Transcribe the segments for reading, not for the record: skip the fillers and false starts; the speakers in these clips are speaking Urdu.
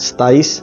27,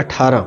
18।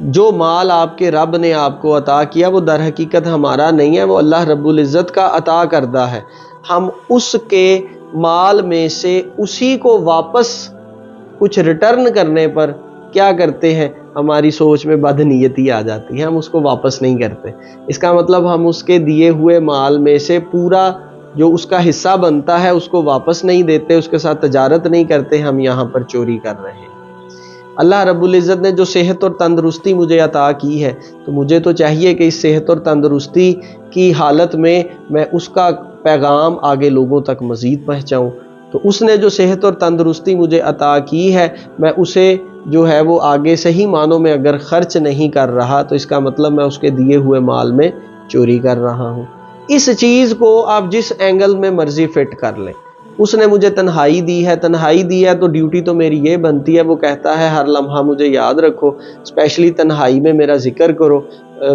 جو مال آپ کے رب نے آپ کو عطا کیا وہ در حقیقت ہمارا نہیں ہے، وہ اللہ رب العزت کا عطا کردہ ہے۔ ہم اس کے مال میں سے اسی کو واپس کچھ ریٹرن کرنے پر کیا کرتے ہیں، ہماری سوچ میں بد نیتی آ جاتی ہے، ہم اس کو واپس نہیں کرتے۔ اس کا مطلب ہم اس کے دیے ہوئے مال میں سے پورا جو اس کا حصہ بنتا ہے اس کو واپس نہیں دیتے، اس کے ساتھ تجارت نہیں کرتے، ہم یہاں پر چوری کر رہے ہیں۔ اللہ رب العزت نے جو صحت اور تندرستی مجھے عطا کی ہے، تو مجھے تو چاہیے کہ اس صحت اور تندرستی کی حالت میں میں اس کا پیغام آگے لوگوں تک مزید پہنچاؤں۔ تو اس نے جو صحت اور تندرستی مجھے عطا کی ہے، میں اسے جو ہے وہ آگے صحیح معنوں میں اگر خرچ نہیں کر رہا تو اس کا مطلب میں اس کے دیے ہوئے مال میں چوری کر رہا ہوں۔ اس چیز کو آپ جس اینگل میں مرضی فٹ کر لیں۔ اس نے مجھے تنہائی دی ہے تو ڈیوٹی تو میری یہ بنتی ہے، وہ کہتا ہے ہر لمحہ مجھے یاد رکھو، اسپیشلی تنہائی میں میرا ذکر کرو،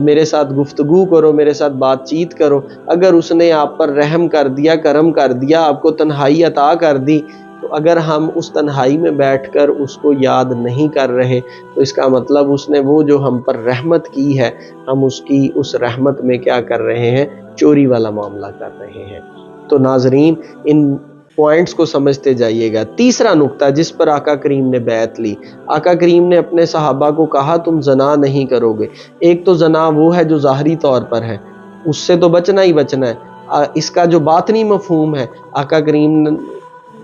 میرے ساتھ گفتگو کرو، میرے ساتھ بات چیت کرو۔ اگر اس نے آپ پر رحم کر دیا، کرم کر دیا، آپ کو تنہائی عطا کر دی، تو اگر ہم اس تنہائی میں بیٹھ کر اس کو یاد نہیں کر رہے تو اس کا مطلب اس نے وہ جو ہم پر رحمت کی ہے، ہم اس کی اس رحمت میں کیا کر رہے ہیں، چوری والا معاملہ کر رہے ہیں۔ تو ناظرین ان پوائنٹس کو سمجھتے جائیے گا۔ تیسرا نقطہ جس پر آقا کریم نے بیعت لی، آقا کریم نے اپنے صحابہ کو کہا تم زنا نہیں کرو گے۔ ایک تو زنا وہ ہے جو ظاہری طور پر ہے، اس سے تو بچنا ہی بچنا ہے۔ اس کا جو باطنی مفہوم ہے آقا کریم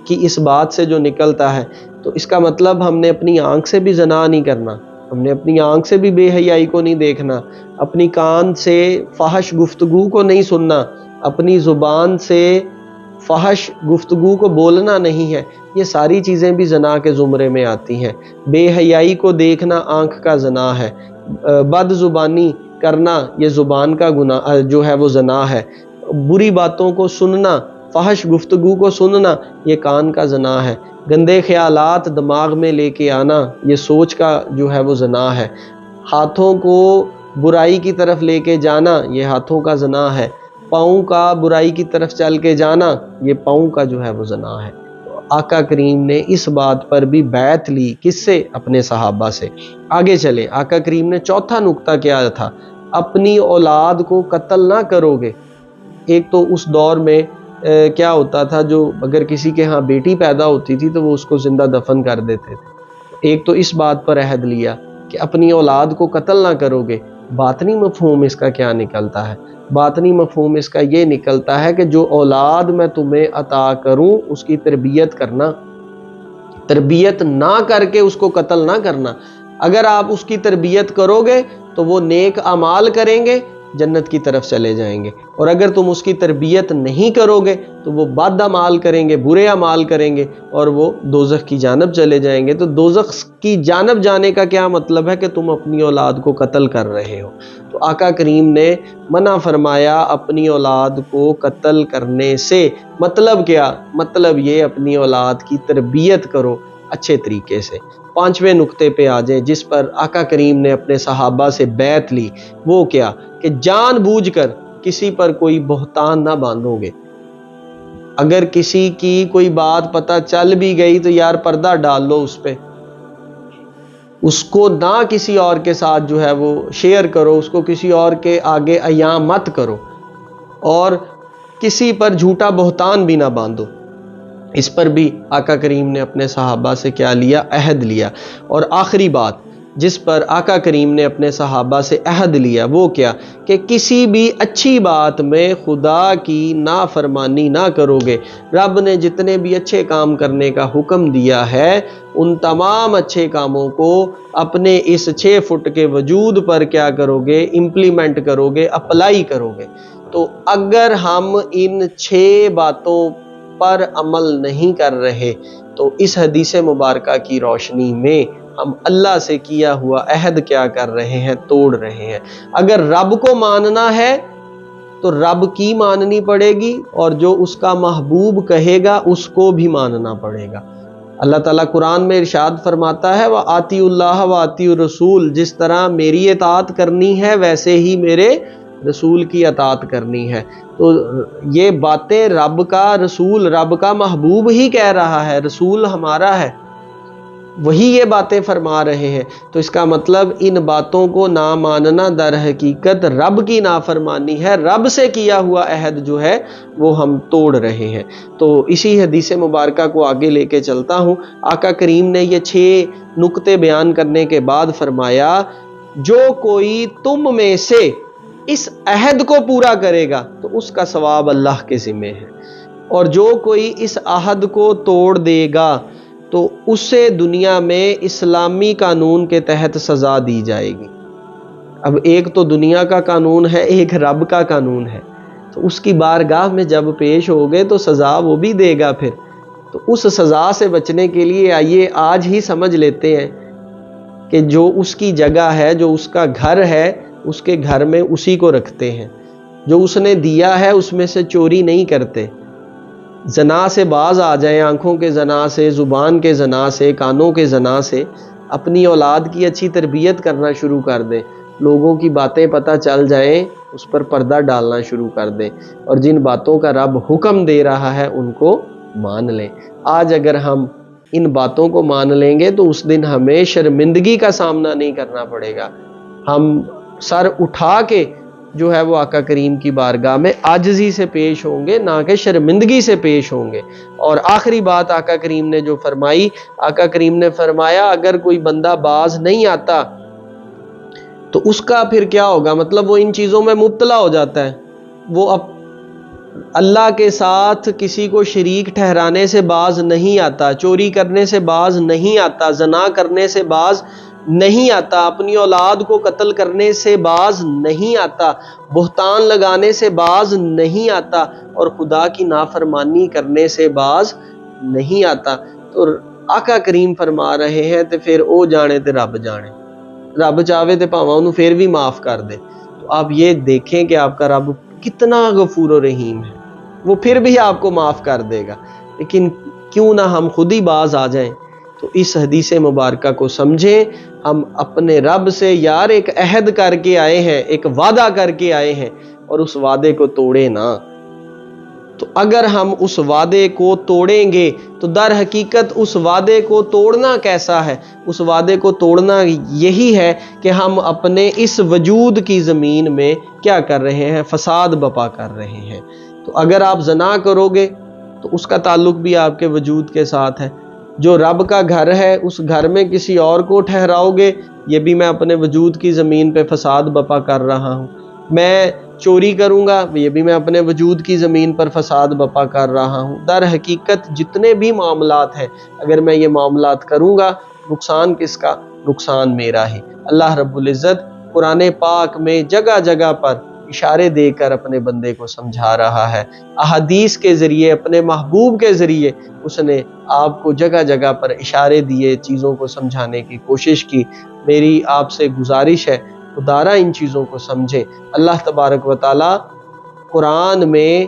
کی اس بات سے جو نکلتا ہے، تو اس کا مطلب ہم نے اپنی آنکھ سے بھی زنا نہیں کرنا، ہم نے اپنی آنکھ سے بھی بے حیائی کو نہیں دیکھنا، اپنی کان سے فحش گفتگو کو نہیں سننا، اپنی زبان سے فحش گفتگو کو بولنا نہیں ہے۔ یہ ساری چیزیں بھی زنا کے زمرے میں آتی ہیں۔ بے حیائی کو دیکھنا آنکھ کا زنا ہے، بد زبانی کرنا یہ زبان کا گناہ جو ہے وہ زنا ہے، بری باتوں کو سننا، فحش گفتگو کو سننا یہ کان کا زنا ہے، گندے خیالات دماغ میں لے کے آنا یہ سوچ کا جو ہے وہ زنا ہے، ہاتھوں کو برائی کی طرف لے کے جانا یہ ہاتھوں کا زنا ہے، پاؤں کا برائی کی طرف چل کے جانا یہ پاؤں کا جو ہے وہ زنا ہے۔ آقا کریم نے اس بات پر بھی بیعت لی، کس سے؟ اپنے صحابہ سے۔ آگے چلے، آقا کریم نے چوتھا نقطہ کیا تھا؟ اپنی اولاد کو قتل نہ کرو گے۔ ایک تو اس دور میں کیا ہوتا تھا، جو اگر کسی کے ہاں بیٹی پیدا ہوتی تھی تو وہ اس کو زندہ دفن کر دیتے تھے۔ ایک تو اس بات پر عہد لیا کہ اپنی اولاد کو قتل نہ کرو گے۔ باطنی مفہوم اس کا کیا نکلتا ہے؟ باطنی مفہوم اس کا یہ نکلتا ہے کہ جو اولاد میں تمہیں عطا کروں اس کی تربیت کرنا، تربیت نہ کر کے اس کو قتل نہ کرنا۔ اگر آپ اس کی تربیت کرو گے تو وہ نیک اعمال کریں گے، جنت کی طرف چلے جائیں گے، اور اگر تم اس کی تربیت نہیں کرو گے تو وہ بد اعمال کریں گے، برے اعمال کریں گے، اور وہ دوزخ کی جانب چلے جائیں گے۔ تو دوزخ کی جانب جانے کا کیا مطلب ہے کہ تم اپنی اولاد کو قتل کر رہے ہو۔ تو آقا کریم نے منع فرمایا اپنی اولاد کو قتل کرنے سے۔ مطلب کیا؟ مطلب یہ اپنی اولاد کی تربیت کرو اچھے طریقے سے۔ پانچویں نقطے پہ آ جائیں جس پر آقا کریم نے اپنے صحابہ سے بیعت لی، وہ کیا؟ کہ جان بوجھ کر کسی پر کوئی بہتان نہ باندھو گے۔ اگر کسی کی کوئی بات پتہ چل بھی گئی تو یار پردہ ڈال لو اس پہ، اس کو نہ کسی اور کے ساتھ جو ہے وہ شیئر کرو، اس کو کسی اور کے آگے عیاں مت کرو، اور کسی پر جھوٹا بہتان بھی نہ باندھو۔ اس پر بھی آقا کریم نے اپنے صحابہ سے کیا لیا؟ عہد لیا۔ اور آخری بات جس پر آقا کریم نے اپنے صحابہ سے عہد لیا وہ کیا؟ کہ کسی بھی اچھی بات میں خدا کی نافرمانی نہ کرو گے۔ رب نے جتنے بھی اچھے کام کرنے کا حکم دیا ہے ان تمام اچھے کاموں کو اپنے اس 6 فٹ کے وجود پر کیا کرو گے؟ امپلیمنٹ کرو گے، اپلائی کرو گے۔ تو اگر ہم ان 6 باتوں پر عمل نہیں کر رہے تو اس حدیث مبارکہ کی روشنی میں ہم اللہ سے کیا ہوا عہد کیا کر رہے ہیں؟ توڑ رہے ہیں۔ اگر رب کو ماننا ہے تو رب کی ماننی پڑے گی، اور جو اس کا محبوب کہے گا اس کو بھی ماننا پڑے گا۔ اللہ تعالیٰ قرآن میں ارشاد فرماتا ہے وَآتِیُوا اللَّهَ وَآتِیُوا الرَّسُولَ، جس طرح میری اطاعت کرنی ہے ویسے ہی میرے رسول کی اطاعت کرنی ہے۔ تو یہ باتیں رب کا رسول، رب کا محبوب ہی کہہ رہا ہے، رسول ہمارا ہے۔ وہی یہ باتیں فرما رہے ہیں۔ تو اس کا مطلب ان باتوں کو نہ ماننا در حقیقت رب کی نافرمانی ہے، رب سے کیا ہوا عہد جو ہے وہ ہم توڑ رہے ہیں۔ تو اسی حدیث مبارکہ کو آگے لے کے چلتا ہوں۔ آقا کریم نے یہ 6 نکتے بیان کرنے کے بعد فرمایا، جو کوئی تم میں سے اس عہد کو پورا کرے گا تو اس کا ثواب اللہ کے ذمہ ہے، اور جو کوئی اس عہد کو توڑ دے گا تو اسے دنیا میں اسلامی قانون کے تحت سزا دی جائے گی۔ اب ایک تو دنیا کا قانون ہے، ایک رب کا قانون ہے، تو اس کی بارگاہ میں جب پیش ہوگے تو سزا وہ بھی دے گا پھر۔ تو اس سزا سے بچنے کے لیے آئیے آج ہی سمجھ لیتے ہیں کہ جو اس کی جگہ ہے، جو اس کا گھر ہے، اس کے گھر میں اسی کو رکھتے ہیں، جو اس نے دیا ہے اس میں سے چوری نہیں کرتے۔ زنا سے باز آ جائیں، آنکھوں کے زنا سے، زبان کے زنا سے، کانوں کے زنا سے، اپنی اولاد کی اچھی تربیت کرنا شروع کر دیں، لوگوں کی باتیں پتہ چل جائیں، اس پر پردہ ڈالنا شروع کر دیں، اور جن باتوں کا رب حکم دے رہا ہے ان کو مان لیں۔ آج اگر ہم ان باتوں کو مان لیں گے تو اس دن ہمیں شرمندگی کا سامنا نہیں کرنا پڑے گا، ہم سر اٹھا کے جو ہے وہ آقا کریم کی بارگاہ میں عاجزی سے پیش ہوں گے، نہ کہ شرمندگی سے پیش ہوں گے۔ اور آخری بات آقا کریم نے جو فرمائی، آقا کریم نے فرمایا اگر کوئی بندہ باز نہیں آتا تو اس کا پھر کیا ہوگا؟ مطلب وہ ان چیزوں میں مبتلا ہو جاتا ہے، وہ اب اللہ کے ساتھ کسی کو شریک ٹھہرانے سے باز نہیں آتا، چوری کرنے سے باز نہیں آتا، زنا کرنے سے باز نہیں آتا، اپنی اولاد کو قتل کرنے سے باز نہیں آتا، بہتان لگانے سے باز نہیں آتا، اور خدا کی نافرمانی کرنے سے باز نہیں آتا۔ تو آقا کریم فرما رہے ہیں تے پھر او جانے تے رب جانے، رب چاہے تے پاواں انہوں پھر بھی معاف کر دے۔ تو آپ یہ دیکھیں کہ آپ کا رب کتنا غفور و رحیم ہے، وہ پھر بھی آپ کو معاف کر دے گا، لیکن کیوں نہ ہم خود ہی باز آ جائیں۔ تو اس حدیث مبارکہ کو سمجھیں، ہم اپنے رب سے یار ایک عہد کر کے آئے ہیں، ایک وعدہ کر کے آئے ہیں، اور اس وعدے کو توڑے نہ۔ تو اگر ہم اس وعدے کو توڑیں گے تو در حقیقت اس وعدے کو توڑنا کیسا ہے؟ اس وعدے کو توڑنا یہی ہے کہ ہم اپنے اس وجود کی زمین میں کیا کر رہے ہیں؟ فساد بپا کر رہے ہیں۔ تو اگر آپ زنا کرو گے تو اس کا تعلق بھی آپ کے وجود کے ساتھ ہے، جو رب کا گھر ہے اس گھر میں کسی اور کو ٹھہراؤ گے، یہ بھی میں اپنے وجود کی زمین پہ فساد بپا کر رہا ہوں۔ میں چوری کروں گا، یہ بھی میں اپنے وجود کی زمین پر فساد بپا کر رہا ہوں۔ در حقیقت جتنے بھی معاملات ہیں، اگر میں یہ معاملات کروں گا، نقصان کس کا؟ نقصان میرا ہی۔ اللہ رب العزت قرآن پاک میں جگہ جگہ پر اشارے دے کر اپنے بندے کو سمجھا رہا ہے، احادیث کے ذریعے، اپنے محبوب کے ذریعے اس نے آپ کو جگہ جگہ پر اشارے دیے، چیزوں کو سمجھانے کی کوشش کی۔ میری آپ سے گزارش ہے خدارا ان چیزوں کو سمجھیں۔ اللہ تبارک و تعالی قرآن میں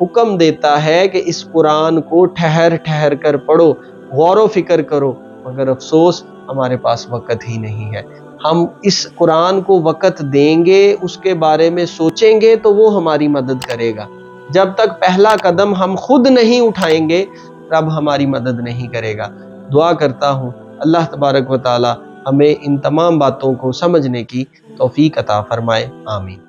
حکم دیتا ہے کہ اس قرآن کو ٹھہر ٹھہر کر پڑھو، غور و فکر کرو، مگر افسوس ہمارے پاس وقت ہی نہیں ہے۔ ہم اس قرآن کو وقت دیں گے، اس کے بارے میں سوچیں گے تو وہ ہماری مدد کرے گا۔ جب تک پہلا قدم ہم خود نہیں اٹھائیں گے، رب ہماری مدد نہیں کرے گا۔ دعا کرتا ہوں اللہ تبارک و تعالی ہمیں ان تمام باتوں کو سمجھنے کی توفیق عطا فرمائے، آمین۔